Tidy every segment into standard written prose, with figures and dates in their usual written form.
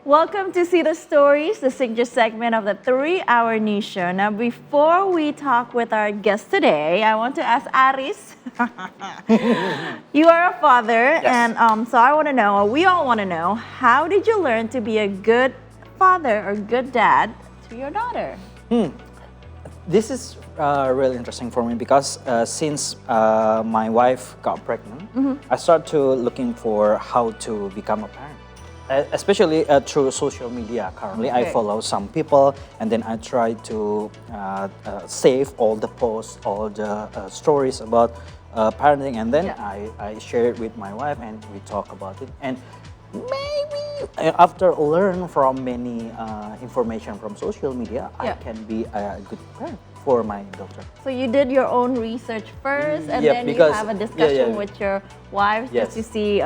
Welcome to See the Stories, the signature segment of the 3-hour news show. Now, before we talk with our guest today, I want to ask Aris. You are a father, Yes. and so I want to know, or we all want to know, how did you learn to be a good father or good dad to your daughter? This is really interesting for me because since my wife got pregnant, I started to looking for how to become a parent. Especially through social media. Currently, I Okay. follow some people, and then I try to save all the posts, all the stories about parenting, and then Yeah. I share it with my wife, and we talk about it. And maybe after learn from many information from social media, I Yeah. can be a good parent for my daughter. So you did your own research first, and Yeah, then you because- have a discussion yeah. with your wife just to Yes. see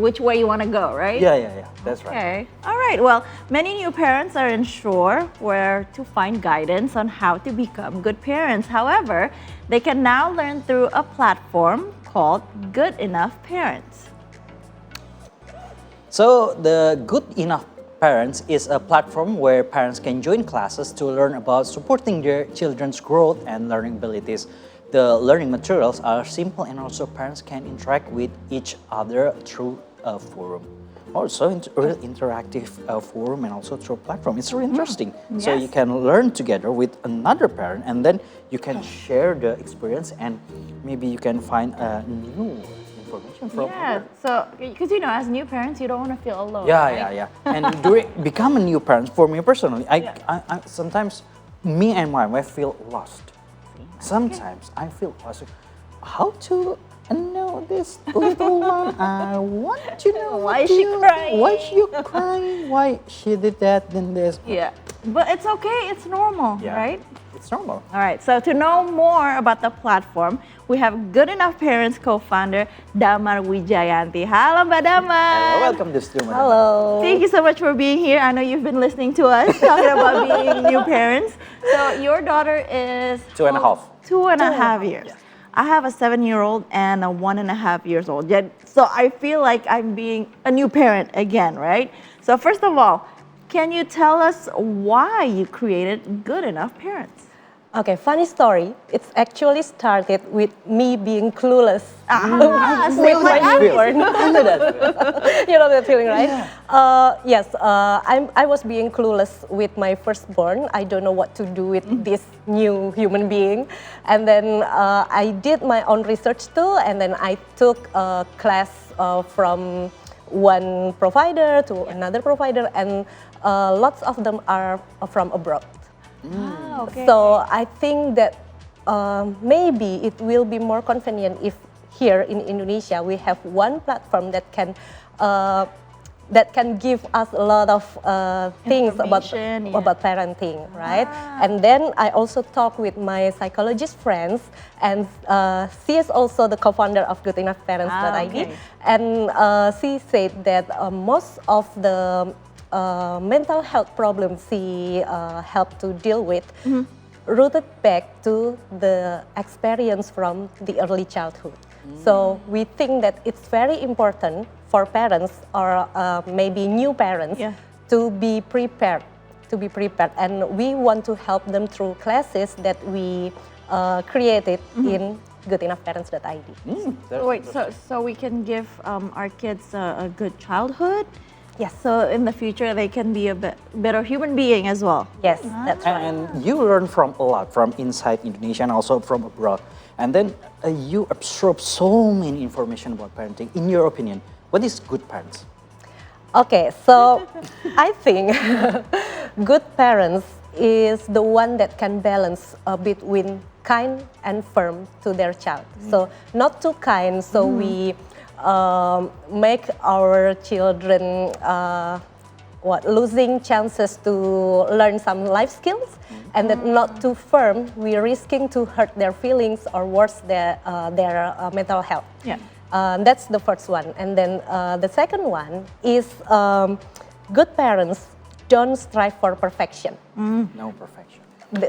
which way you want to go, right? Yeah, that's right. Okay. All right. Well, many new parents are unsure where to find guidance on how to become good parents. However, they can now learn through a platform called Good Enough Parents. So the Good Enough Parents is a platform where parents can join classes to learn about supporting their children's growth and learning abilities. The learning materials are simple, and also parents can interact with each other through a forum. Also, real interactive forum, and also through platform. It's really interesting. So Yes. you can learn together with another parent, and then you can share the experience, and maybe you can find new information from Yeah. other. So, because as new parents, you don't want to feel alone. Yeah, right? yeah. And during become a new parent, for me personally, I sometimes me and my wife feel lost. Sometimes I feel lost. How to know this little one? I want to know Why is she crying? Why she crying? Why she did that? Then this. Yeah. But it's okay. It's normal, Yeah, right? it's normal. All right, so to know more about the platform, we have Good Enough Parents co-founder Damar Wijayanti. Halo Mbak Damar. Hello, welcome to studio. madam. Hello. Thank you so much for being here. I know you've been listening to us talking about being new parents. So your daughter is 2.5. 2.5 years. I have a 7-year-old and a 1.5 years old. So I feel like I'm being a new parent again, right? So first of all, can you tell us why you created Good Enough Parents? Okay, funny story. It's actually started with me being clueless with my newborn. You know that feeling, right? Yes, I was being clueless with my firstborn. I don't know what to do with this new human being. And then I did my own research too, and then I took a class from one provider to another provider, and lots of them are from abroad. Okay. So I think that maybe it will be more convenient if here in Indonesia we have one platform that can give us a lot of things Information, yeah. about parenting, right? And then I also talk with my psychologist friends, and she is also the co-founder of Good Enough Parents.id, okay. and she said that most of the mental health problems she helped to deal with rooted back to the experience from the early childhood. So we think that it's very important for parents or maybe new parents Yeah. to be prepared. And we want to help them through classes that we created in goodenough.parents.id. Wait, so we can give our kids a good childhood? Yes. So in the future they can be a better human being as well? Yes, that's right. And you learn from a lot from inside Indonesia and also from abroad. And then you absorb so many information about parenting. In your opinion, what is good parents? Okay, so I think good parents is the one that can balance between kind and firm to their child. So not too kind, so we make our children losing chances to learn some life skills, and then not too firm, we're risking to hurt their feelings or worse their mental health. Yeah. That's the first one. And then the second one is good parents don't strive for perfection. No perfection.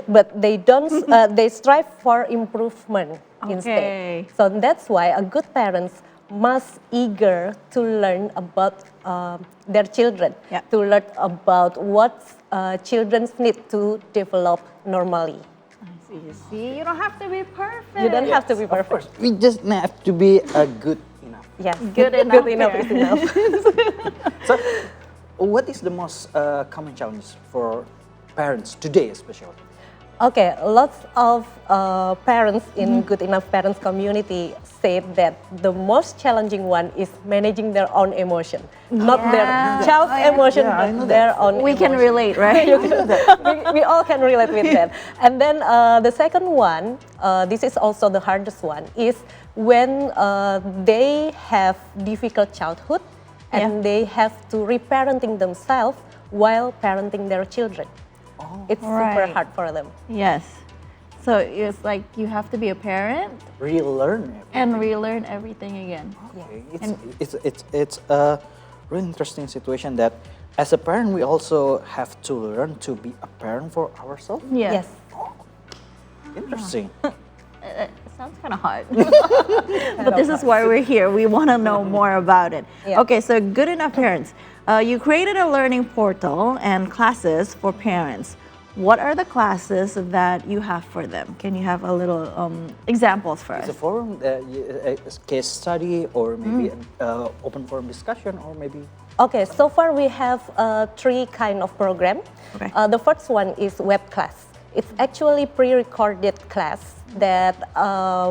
But they don't. They strive for improvement Okay. instead. So that's why a good parents most eager to learn about their children, Yeah. to learn about what children need to develop normally. You see, you don't have to be perfect. You don't have to be Of perfect. course, we just have to be good enough. Yes, Good enough, Good enough is enough. So, what is the most common challenge for parents today, especially? Okay, lots of parents in Good Enough Parents community say that the most challenging one is managing their own emotion, not their child's emotion, Yeah, I know but their that. own. We can emotion. relate, right? we all can relate with that. And then the second one, this is also the hardest one, is when they have difficult childhood and they have to reparenting themselves while parenting their children. It's super Right. hard for them. Yes. So it's like you have to be a parent Relearn it. and relearn everything again. Okay. It's a really interesting situation that as a parent we also have to learn to be a parent for ourselves. Yes. Interesting. It sounds kind of hard. But this is why we're here. We want to know more about it. Yeah. Okay, so Good Enough Parents. You created a learning portal and classes for parents. What are the classes that you have for them? Can you have a little examples for It's a us? forum, a case study, or maybe an open forum discussion, or maybe. Okay, so far we have three kind of program. Okay. The first one is web class. It's actually pre-recorded class that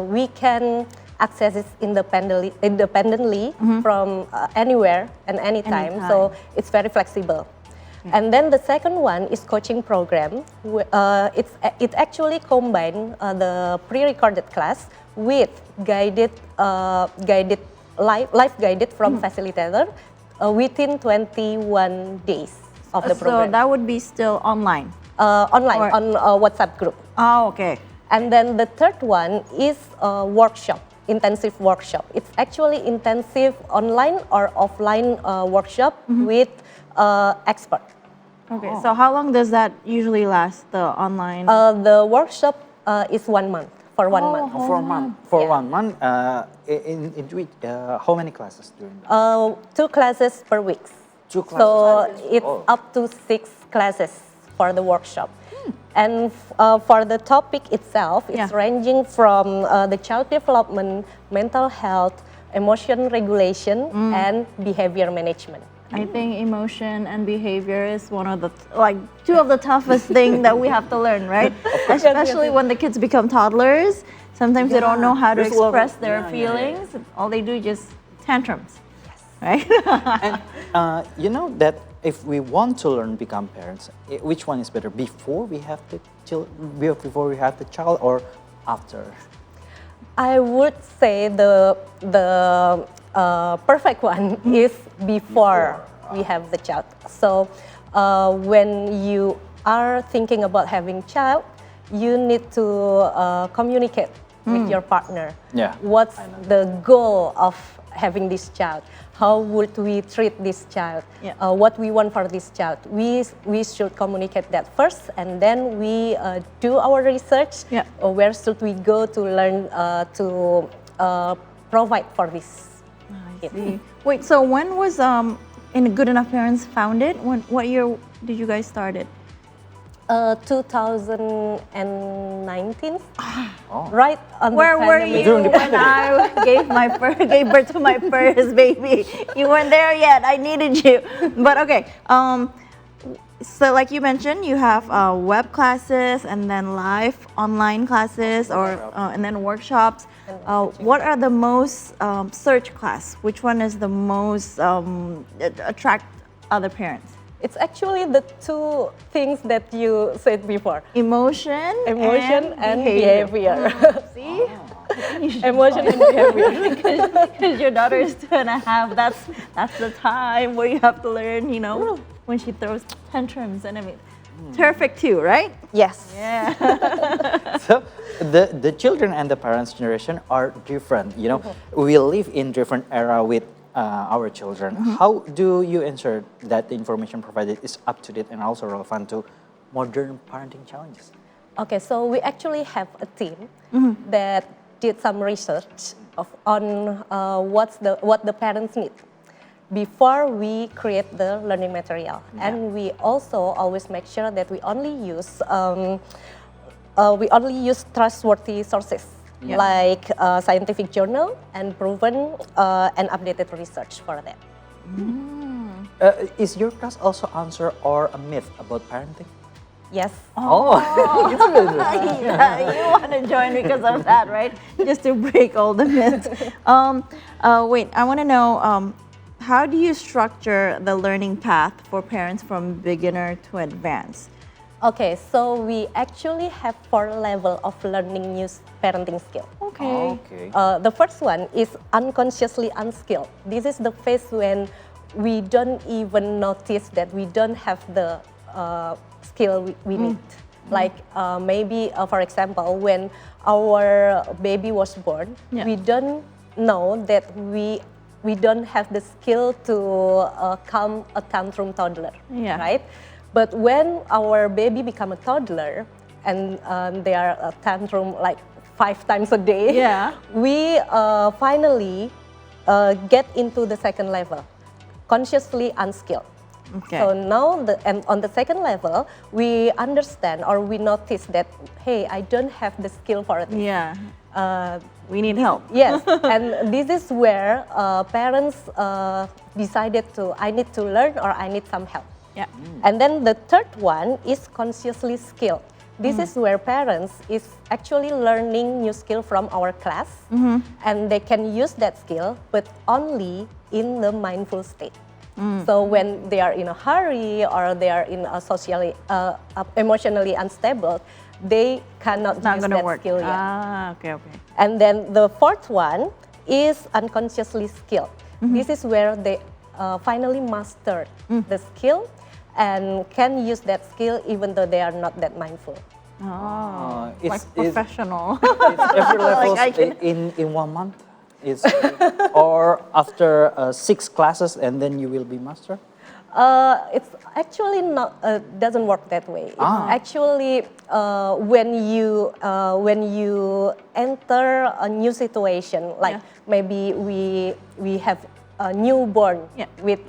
we can access it independently from anywhere and anytime. So it's very flexible. And then the second one is coaching program. It actually combine the pre-recorded class with guided live guided from facilitator within 21 days of the So program. that would be still online. Online or- on a WhatsApp group. Oh, okay. And then the third one is a workshop, intensive workshop. It's actually intensive online or offline workshop with expert. Okay. So how long does that usually last? The online. The workshop is 1 month, for 1 month. For a month. For 1 month. In which how many classes during that? 2 classes per week. 2 classes. So it's Oh. up to 6 classes for the workshop. And for the topic itself, it's Yeah. ranging from the child development, mental health, emotion regulation, and behavior management. I think emotion and behavior is one of the two of the toughest thing that we have to learn, right? Especially when the kids become toddlers. Sometimes they don't know how to There's a lot of- express their yeah, yeah, feelings. All they do is just tantrums, right? And you know that if we want to learn become parents, which one is better? Before we have the child, or after? I would say the perfect one is before we have the child. So when you are thinking about having child, you need to communicate with your partner. Yeah, What's the goal of having this child? How would we treat this child? Yeah. What we want for this child? We should communicate that first, and then we do our research. Yeah. Where should we go to learn to provide for this? See. Wait, so when was In Good Enough Parents founded? What year did you guys start it? 2019, Oh. right on Where the were pandemic. you when I gave birth to my first baby? You weren't there yet. I needed you. But okay. So like you mentioned, you have web classes and then live online classes, or and then workshops. What are the most search class? Which one is the most attract other parents? It's actually the two things that you said before. Emotion And behavior. See? Emotion and behavior. Because your daughter is 2.5, that's the time where you have to learn, when she throws tantrums and everything. Perfect too, right? Yes. Yeah. So the children and the parents' generation are different. We live in different era with our children. How do you ensure that the information provided is up to date and also relevant to modern parenting challenges? Okay, so we actually have a team that did some research on what the parents need before we create the learning material, and we also always make sure that we only use trustworthy sources like scientific journal and proven and updated research for that. Is your class also answer or a myth about parenting? Yes. Oh, it's really interesting. Yeah, you want to join because of that, right? Just to break all the myths. Wait, I want to know, how do you structure the learning path for parents from beginner to advanced? Okay, so we actually have 4 levels of learning new parenting skill. Okay. Okay. The first one is unconsciously unskilled. This is the phase when we don't even notice that we don't have the skill we need. Like maybe, for example, when our baby was born, we don't know that we don't have the skill to calm a tantrum toddler, right? But when our baby become a toddler and they are a tantrum like 5 times a day, we finally get into the second level, consciously unskilled. Okay. So now, and on the second level, we understand or we notice that, hey, I don't have the skill for this. Yeah. We need help. Yes, and this is where parents decided I need to learn or I need some help. Yeah. And then the third one is consciously skilled. This is where parents is actually learning new skill from our class, and they can use that skill, but only in the mindful state. So when they are in a hurry or they are in a socially, emotionally unstable, they cannot use gonna that work. skill yet. Okay. And then the fourth one is unconsciously skilled. This is where they finally mastered the skill and can use that skill even though they are not that mindful. Like professional. It's every level Like in 1 month? Is or after 6 classes and then you will be master? It's actually not doesn't work that way. It's actually when you enter a new situation, like maybe we have a newborn with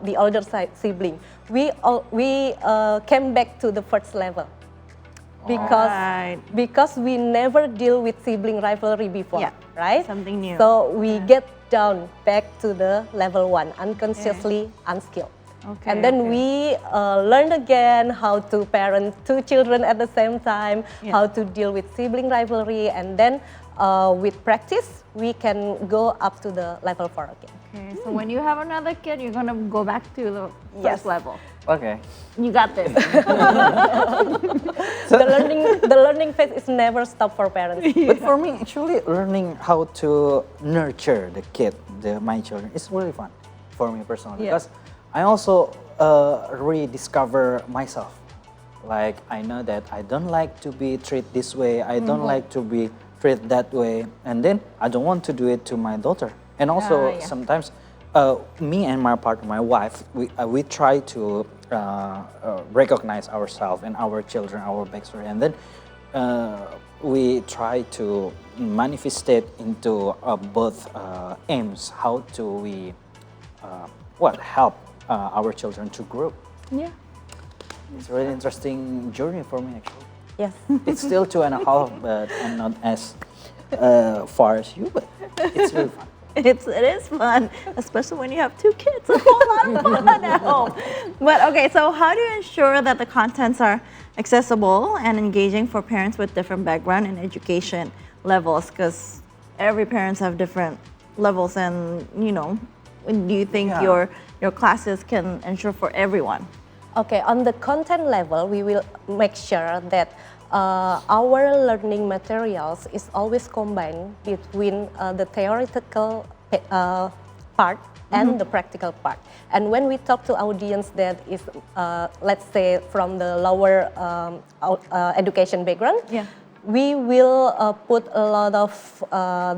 the older sibling. We came back to the first level because we never deal with sibling rivalry before, right? Something new. So we get down back to the level 1, unconsciously unskilled. Okay, And then we learn again how to parent 2 children at the same time, how to deal with sibling rivalry, and then with practice, we can go up to the level 4 again. Okay, so when you have another kid, you're gonna go back to the first level. Okay. You got this. The learning phase is never stop for parents. But for me, actually, learning how to nurture the kid, my children, is really fun for me personally because I also rediscover myself. Like I know that I don't like to be treated this way. I don't like to be treated that way, and then I don't want to do it to my daughter. And also sometimes, me and my partner, my wife, we try to recognize ourselves and our children, our backstory, and then we try to manifest it into both aims. How do we help our children to grow? Yeah. It's a really interesting journey for me actually. Yes. It's still 2.5, but I'm not as far as you, but it's really fun. It is fun, especially when you have 2 kids. A whole lot of fun at home. But okay, so how do you ensure that the contents are accessible and engaging for parents with different background and education levels? Because every parents have different levels, and do you think your classes can ensure for everyone? Okay, on the content level, we will make sure that our learning materials is always combined between the theoretical part and the practical part. And when we talk to audience that is, let's say, from the lower education background, we will put a lot of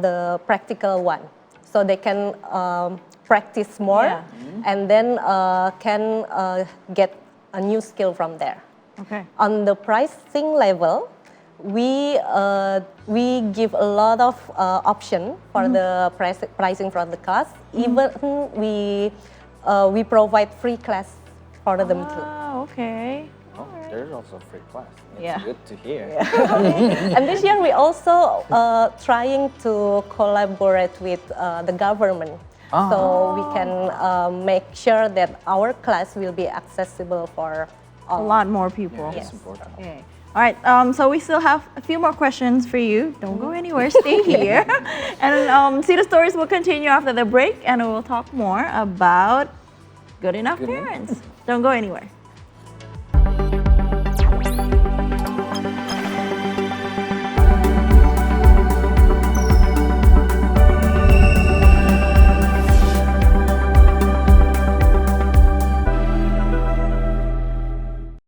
the practical one, so they can practice more and then can get a new skill from there. Okay. On the pricing level, we give a lot of option for the pricing for the class. Even we provide free class for them too. Oh, okay. Oh, there's also free class. It's Yeah. good to hear. And this year we also trying to collaborate with the government. So we can make sure that our class will be accessible for A all. lot more people. That's important. Okay. All right. So we still have a few more questions for you. Don't go anywhere. Stay here. And See the Stories will continue after the break, and we will talk more about good enough Good enough. parents. Don't go anywhere.